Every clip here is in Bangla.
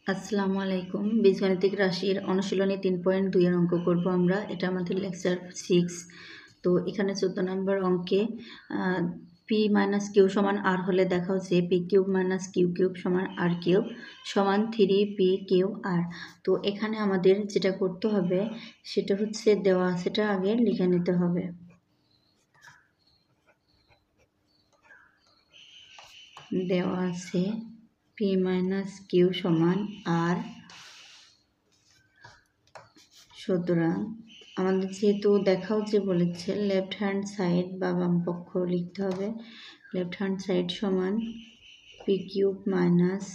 আসসালামু আলাইকুম। বীজগাণিতিক রাশির অনুশীলনী 3.2 এর অঙ্ক করব আমরা। এটা আমাদের লেকচার 6। তো এখানে 14 নম্বর অঙ্কে p মাইনাস কিউ সমান r হলে দেখাও যে p cube minus q cube সমান r কিউব সমান 3p কিউ r। তো এখানে আমাদের যেটা করতে হবে সেটা হচ্ছে দেওয়া সেটা আগে লিখে নিতে হবে। দেওয়া আছে p মাইনাস কিউ সমান r। সুতরাং আমাদের যেহেতু দেখাও যে বলেছে লেফট হ্যান্ড সাইড বা বাম পক্ষ লিখতে হবে। লেফট হ্যান্ড সাইড সমান p cube minus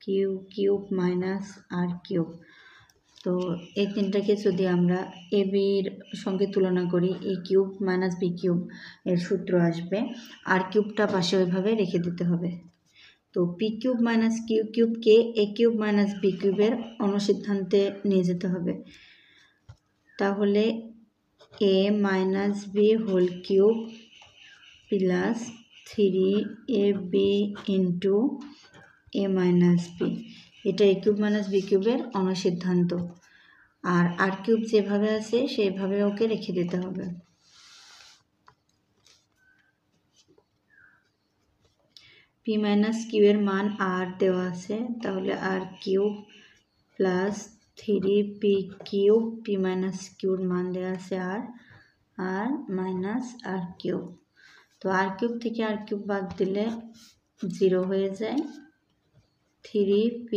q cube minus r cube. তো এই তিনটাকে যদি আমরা এ বির সঙ্গে তুলনা করি, এ কিউব মাইনাস বি কিউব এর সূত্র আসবে, আর কিউবটা পাশে ওইভাবে রেখে দিতে হবে। তো পি কিউব মাইনাস কিউ কিউবকে এ কিউব মাইনাস বি কিউবের অনুসিদ্ধান্তে নিয়ে যেতে হবে। তাহলে a minus b whole cube plus 3ab into a minus b, এটা এ কিউব মাইনাস বি কিউবের অনুসিদ্ধান্ত। আর আর কিউব যেভাবে আছে সেইভাবে ওকে রেখে দিতে হবে। পি মাইনাস কিউ এর মান আর দেওয়া আছে, তাহলে r cube plus 3p cube p minus কিউর মান দেওয়া আছে আর মাইনাস আর কিউব। তো আর কিউব থেকে আর কিউব বাদ দিলে 0 হয়ে যায়, 3p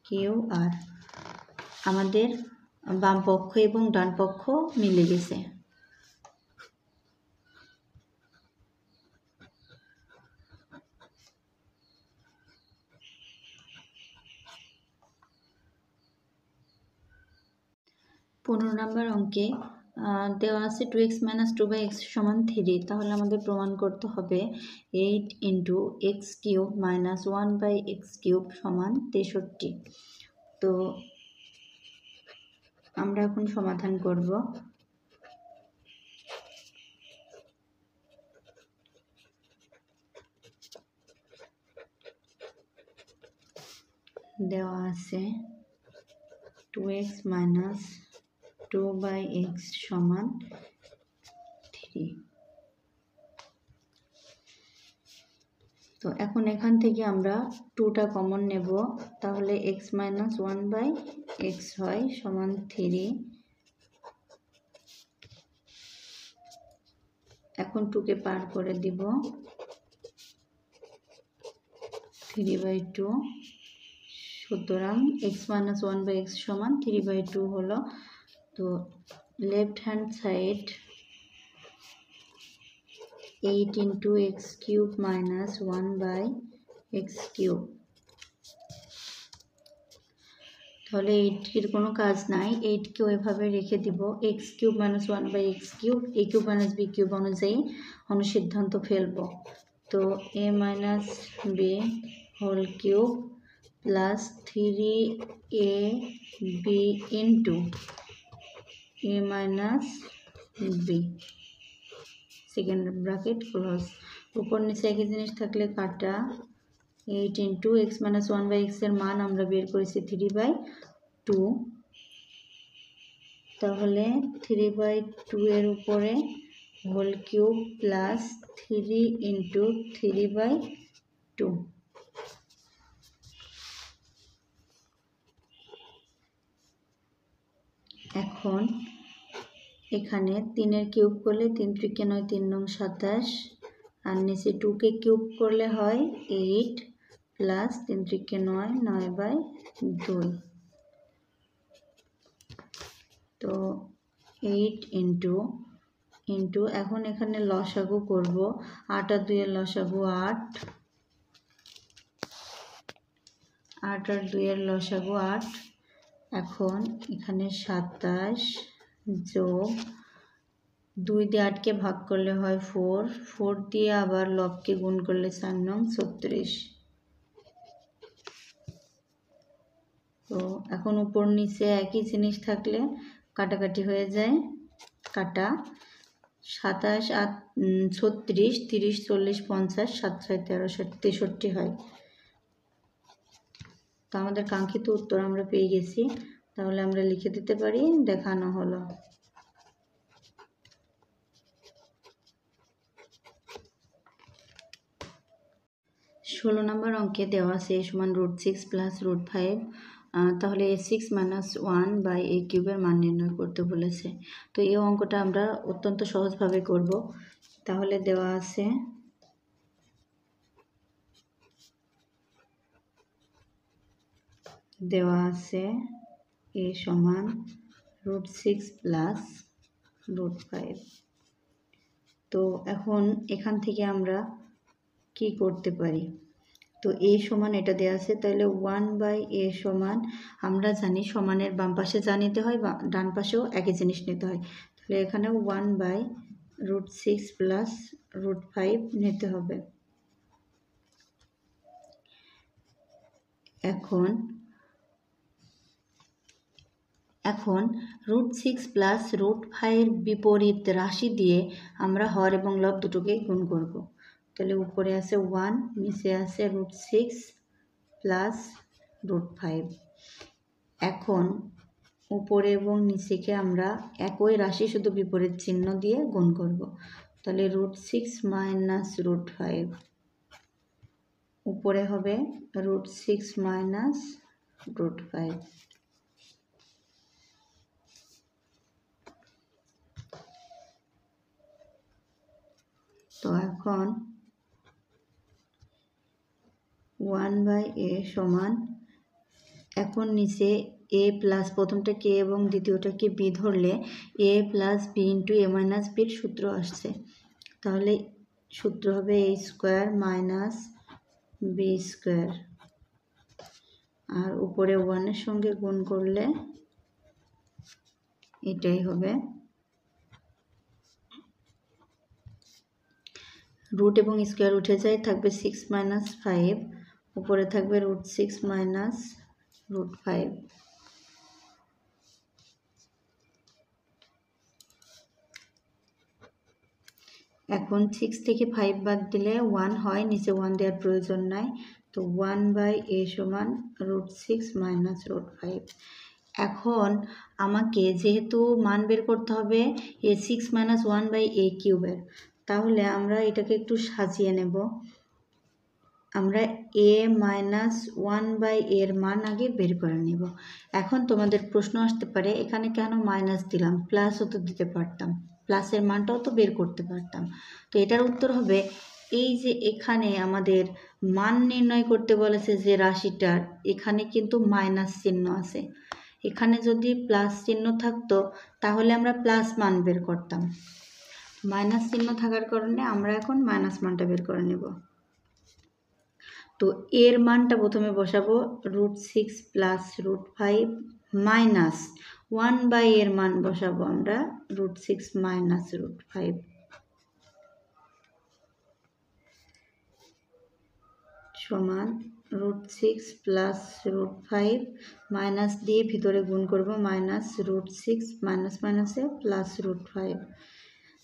কিউ আর। আমাদের বাম পক্ষ এবং ডান পক্ষ মিলে গেছে। পনেরো নম্বর অঙ্কে দেওয়া আছে 2x মাইনাস 2/x সমান 3। তাহলে আমাদের প্রমাণ করতে হবে 8 into x cube minus 1/x cube সমান 63। তো আমরা এখন সমাধান করব। দেওয়া আছে 2x মাইনাস 2/x সমান 3। তো এখন এখান থেকে আমরা 2টা কমন নেব, তাহলে x মাইনাস 1/x হয় সমান 3। এখন 2কে পার করে দিব, 3/2। সুতরাং x মাইনাস 1/x সমান 3/2 হলো। তো left hand side 8 into x cube minus 1/x cube. তাহলে 8-এর কোনো কাজ নাই, 8কে ওইভাবে রেখে দিব। X cube minus 1/x cube a cube minus b cube অনুযায়ী অনুসিদ্ধান্ত ফেলব। তো a minus b whole cube plus 3ab into a minus b, second bracket close. উপর নিচে একই জিনিস থাকলে কাটা। 8 ইন্টু এক্স মাইনাস 1/x এর মান আমরা বের করেছি 3/2। তাহলে 3/2 এর উপরে হোল কিউব প্লাস 3 ইন্টু 3/2। এখন এখানে 3-এর কিউব করলে 3 × 9 3 নং 27, আর নিচে 2কে কিউব করলে হয় 8 প্লাস 3 × 9 9/2। তো 8 ইন্টু এখন এখানে লসাগু করব। 8 আর 2 এর লসাগু 8, 8 আর 2 এর লসাগু 8। এখন এখানে 27 যোগ 2 দিয়ে 8কে ভাগ করলে হয় 4, 4 দিয়ে আবার লবকে গুণ করলে 4 নং 36। তো এখন উপর নিচে একই জিনিস থাকলে কাটাকাটি হয়ে যায়, কাটা। 27 আর 36, 30 40 50, 7 6 13 63 হয়। আমাদের কাঙ্ক্ষিত উত্তর আমরা পেয়ে গেছি, তাহলে আমরা লিখে দিতে পারি দেখানো হলো। ষোলো নম্বর অঙ্কে দেওয়া আছে a সমান √6 প্লাস √5, তাহলে a6 মাইনাস 1/a³ মান নির্ণয় করতে বলেছে। তো এই অঙ্কটা আমরা অত্যন্ত সহজভাবে করব। তাহলে দেওয়া আছে a সমান √6 প্লাস √5। তো এখন এখান থেকে আমরা কি করতে পারি? তো a সমান এটা দেওয়া আছে, তাহলে 1/a সমান, আমরা জানি সমানের বাম পাশে যা নিতে হয় বা ডান পাশেও একই জিনিস নিতে হয়, তাহলে এখানে 1/√6 প্লাস √5 নিতে হবে। এখন √6 প্লাস √5 বিপরীত রাশি দিয়ে আমরা হর এবং লব দুটোকে গুণ করব। তাহলে উপরে আছে 1, নিচে আছে √6 প্লাস √5। এখন উপরে এবং নিচেকে আমরা একই রাশি শুধু বিপরীত চিহ্ন দিয়ে গুণ করব। তাহলে √6 মাইনাস √5, উপরে হবে √6 মাইনাস √5। তো এখন 1/a সমান, এখন নিচে a প্লাস, প্রথমটা কে এবং দ্বিতীয়টাকে b ধরলে a plus b into a minus বির সূত্র আসছে। তাহলে সূত্র হবে a square minus b square, আর উপরে 1-এর সঙ্গে গুণ করলে এটাই হবে। রুট এবং স্কোয়ার উঠে যায়, থাকবে 6 মাইনাস 5, উপরে থাকবে √6 মাইনাস √5। এখন 6 থেকে 5 বাদ দিলে 1 হয়, নিচে 1 দেওয়ার প্রয়োজন নাই। তো 1/a সমান √6 মাইনাস √5। এখন আমাকে যেহেতু মান বের করতে হবে a6 মাইনাস 1/a³, তাহলে আমরা এটাকে একটু সাজিয়ে নেব। আমরা a মাইনাস 1/a মান আগে বের করে নেব। এখন তোমাদের প্রশ্ন আসতে পারে এখানে কেন মাইনাস দিলাম, প্লাসও তো দিতে পারতাম, প্লাসের মানটাও তো বের করতে পারতাম। তো এটার উত্তর হবে, এই যে এখানে আমাদের মান নির্ণয় করতে বলেছে যে রাশিটার, এখানে কিন্তু মাইনাস চিহ্ন আছে। এখানে যদি প্লাস চিহ্ন থাকতো তাহলে আমরা প্লাস মান বের করতাম, মাইনাস চিহ্ন থাকার কারণে আমরা এখন মাইনাস মানটা বের করে নেব। তো এর মানটা প্রথমে বসাবো, √6 প্লাস √5 মাইনাস 1/a মান বসাবো আমরা √6 মাইনাস √5 সমান √6 প্লাস √5, মাইনাস দিয়ে ভিতরে গুণ করব, মাইনাস √6 মাইনাস মাইনাসে প্লাস √5।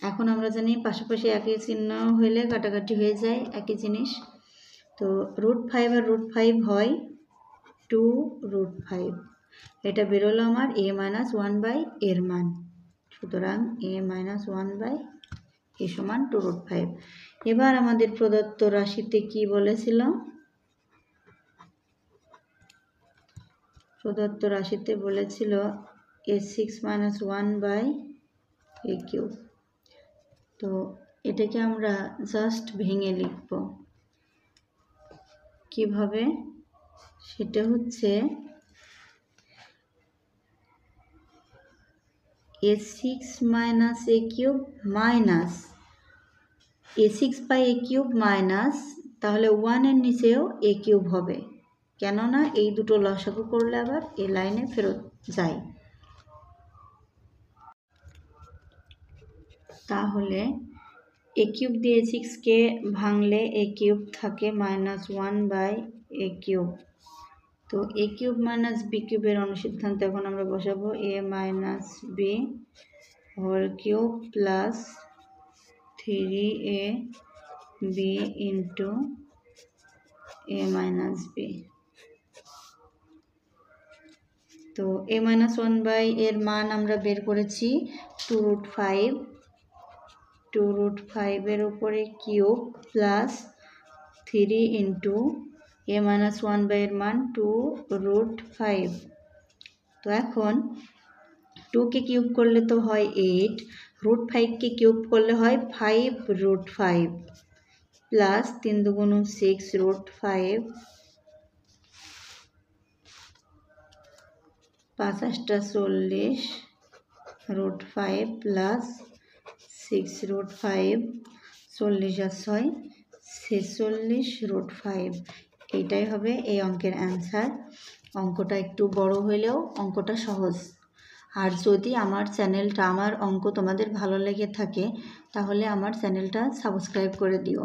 এখন আমরা জানি পাশাপাশি একই চিহ্ন হইলে কাটাকাটি হয়ে যায়, একই জিনিস। তো √5 আর √5 হয় 2√5। এটা বেরোলো আমার a মাইনাস 1/a মান। সুতরাং a মাইনাস 1/a সমান 2√5। এবার আমাদের প্রদত্ত রাশিতে কি বলেছিল? প্রদত্ত রাশিতে বলেছিল a6 মাইনাস 1/a³। তো এটাকে আমরা জাস্ট ভেঙে লিখব। কিভাবে? সেটা হচ্ছে a6 minus a³ minus a6/a³ minus, তাহলে 1-এর নিচেও a³ হবে, কেননা এই দুটো লসাগু করলে আবার এই লাইনে ফেরত যায়। তাহলে a³ দিয়ে a6কে ভাঙলে a³ থাকে মাইনাস 1/a³। তো a³ মাইনাস b³ এর অনুসিদ্ধান্ত এখন আমরা বসাবো a minus b whole cube plus 3ab into a minus b। তো a-1 এর মান আমরা বের করেছি 2√5, 2√5 এর উপরে কিউব প্লাস 3 ইন্টু a-1 এর মান 2√5। তো এখন 2কে কিউব করলে তো হয় 8, √5কে কিউব করলে হয় 5√5 প্লাস 3 দুগুণ 6√5, 5×8 = 40, +5 6√5, 40 আর 6 46√5। এইটাই হবে এই অঙ্কের অ্যান্সার। অঙ্কটা একটু বড় হলেও অঙ্কটা সহজ। আর যদি আমার অঙ্ক তোমাদের ভালো লেগে থাকে তাহলে আমার চ্যানেলটা সাবস্ক্রাইব করে দিও।